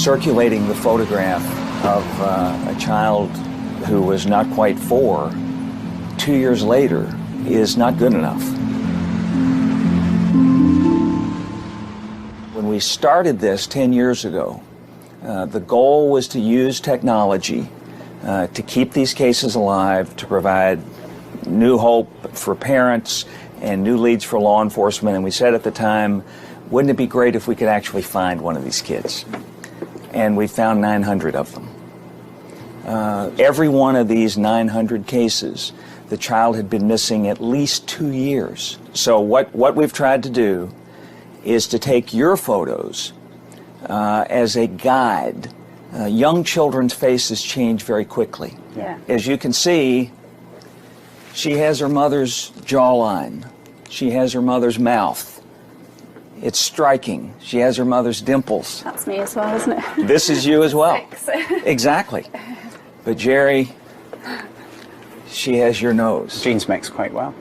circulating the photograph of a child who was not quite 4 2 years later is not good enough. When we started this 10 years ago, the goal was to use technology to keep these cases alive, to provide new hope for parents and new leads for law enforcement. And we said at the time, wouldn't it be great if we could actually find one of these kids? And we found 900 of them. Every one of these 900 cases, the child had been missing at least 2 years. So what we've tried to do is to take your photos as a guide. Young children's faces change very quickly. Yeah. As you can see, she has her mother's jawline. She has her mother's mouth. It's striking. She has her mother's dimples. That's me as well, isn't it? This is you as well. 6. Exactly. But Jerry, she has your nose. Genes mix quite well.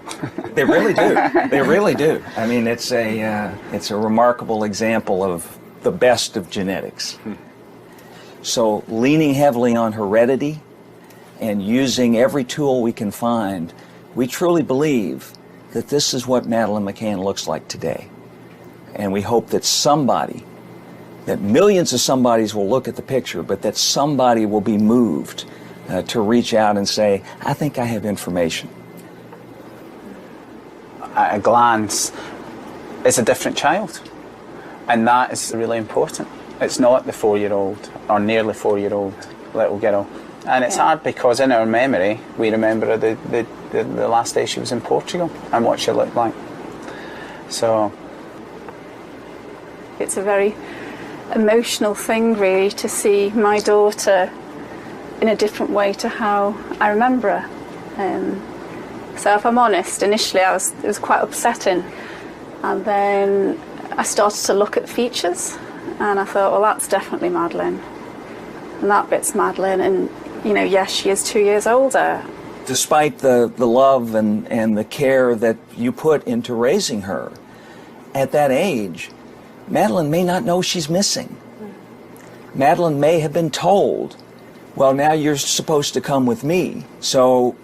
They really do. They really do. I mean, it's a remarkable example of the best of genetics. So leaning heavily on heredity and using every tool we can find, we truly believe that this is what Madeleine McCann looks like today. And we hope that somebody, that millions of somebodies will look at the picture, but that somebody will be moved to reach out and say, I think I have information. At a glance, it's a different child. And that is really important. It's not the 4-year-old or nearly 4-year-old little girl. And it's hard because in our memory, we remember the last day she was in Portugal and what she looked like. So It's a very emotional thing, really, to see my daughter in a different way to how I remember her. So if I'm honest, initially it was quite upsetting. And then I started to look at features and I thought, well, that's definitely Madeleine. And that bit's Madeleine. And, you know, yes, she is 2 years older. Despite the love and the care that you put into raising her, at that age, Madeleine may not know she's missing. Madeleine may have been told, well, now you're supposed to come with me. So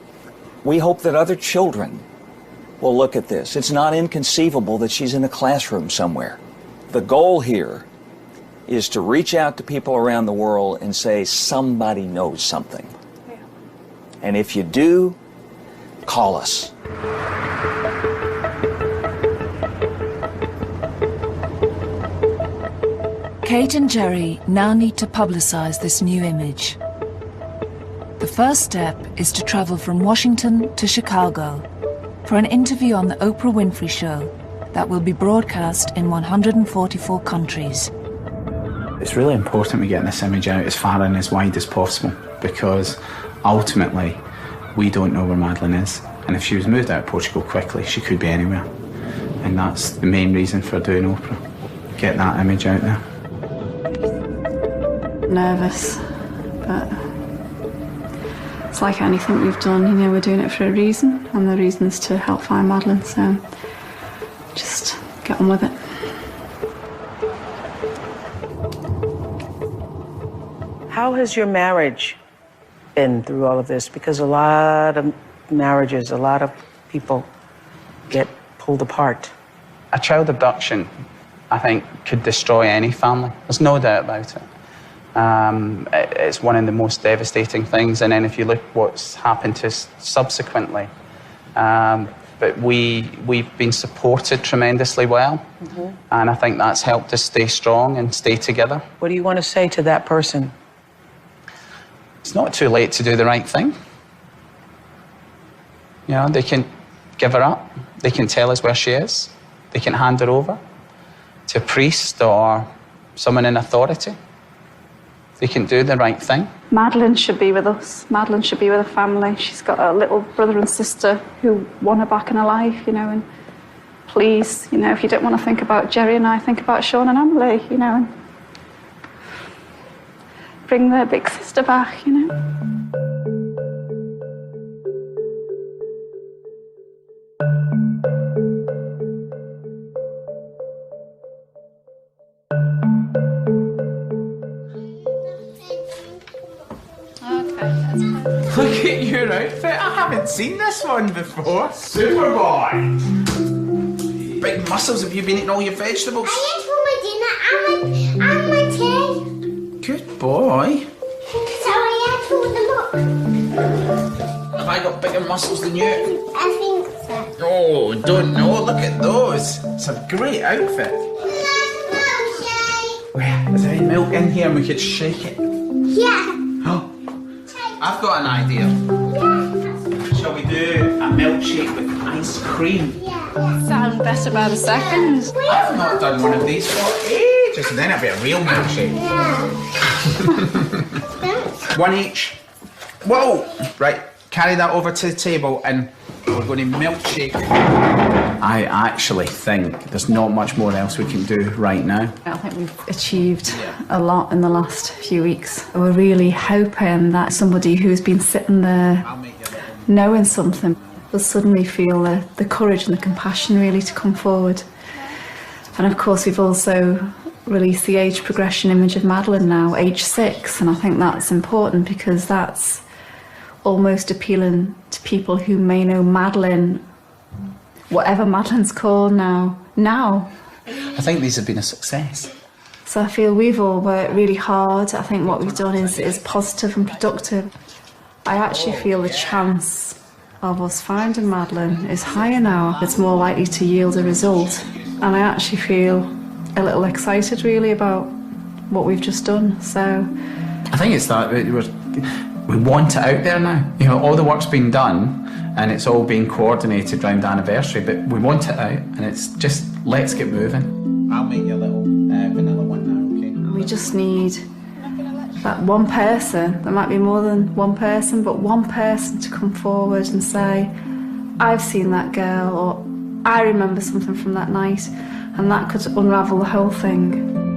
we hope that other children will look at this. It's not inconceivable that she's in a classroom somewhere. The goal here is to reach out to people around the world and say, somebody knows something. Yeah. And if you do, call us. Kate and Jerry now need to publicize this new image. The first step is to travel from Washington to Chicago for an interview on the Oprah Winfrey Show that will be broadcast in 144 countries. it's really important we get this image out as far and as wide as possible, because ultimately we don't know where Madeleine is. And if she was moved out of Portugal quickly, she could be anywhere. And that's the main reason for doing Oprah. Get that image out there. Nervous, but it's like anything we've done, you know, we're doing it for a reason, and the reason is to help find Madeleine, so just get on with it. How has your marriage been through all of this? Because a lot of marriages, a lot of people get pulled apart. A child abduction, I think, could destroy any family. There's no doubt about it. It's one of the most devastating things, and then if you look what's happened to us subsequently, but we've been supported tremendously well, and I think that's helped us stay strong and stay together. What do you want to say to that person? It's not too late to do the right thing. You know, they can give her up, they can tell us where she is, they can hand her over to a priest or someone in authority. They can do the right thing. Madeleine should be with us. Madeleine should be with her family. She's got a little brother and sister who want her back in her life, you know, and please, you know, if you don't want to think about Jerry and I, think about Sean and Emily, you know, and bring their big sister back, you know. at your outfit. I haven't seen this one before. Superboy! Big muscles. Have you been eating all your vegetables? I ate all my dinner and my tea. Good boy. So I ate all them up. Have I got bigger muscles than you? I think so. Oh, don't know. Look at those. It's a great outfit. Well, is there any milk in here and we could shake it? Yeah. Oh, I've got an idea. Yeah. Shall we do a milkshake with ice cream? Yeah. Sound better by the second. I've not done one of these for ages. And then it'll be a real milkshake. Yeah. One each. Whoa! Right, carry that over to the table and we're going to milkshake. I actually think there's not much more else we can do right now. I think we've achieved a lot in the last few weeks. We're really hoping that somebody who's been sitting there knowing something will suddenly feel the courage and the compassion really to come forward. And of course we've also released the age progression image of Madeleine now, age 6, and I think that's important because that's almost appealing to people who may know Madeleine, whatever Madeleine's called now. I think these have been a success. So I feel we've all worked really hard. I think what we've done is positive and productive. I actually feel the chance of us finding Madeleine is higher now. It's more likely to yield a result. And I actually feel a little excited really about what we've just done. So I think it's that we want it out there now. You know, all the work's been done and it's all being coordinated around the anniversary, but we want it out and it's just, let's get moving. I'll make you a little vanilla one now, okay? we just need that one person. There might be more than one person, but one person to come forward and say, I've seen that girl, or I remember something from that night, and that could unravel the whole thing.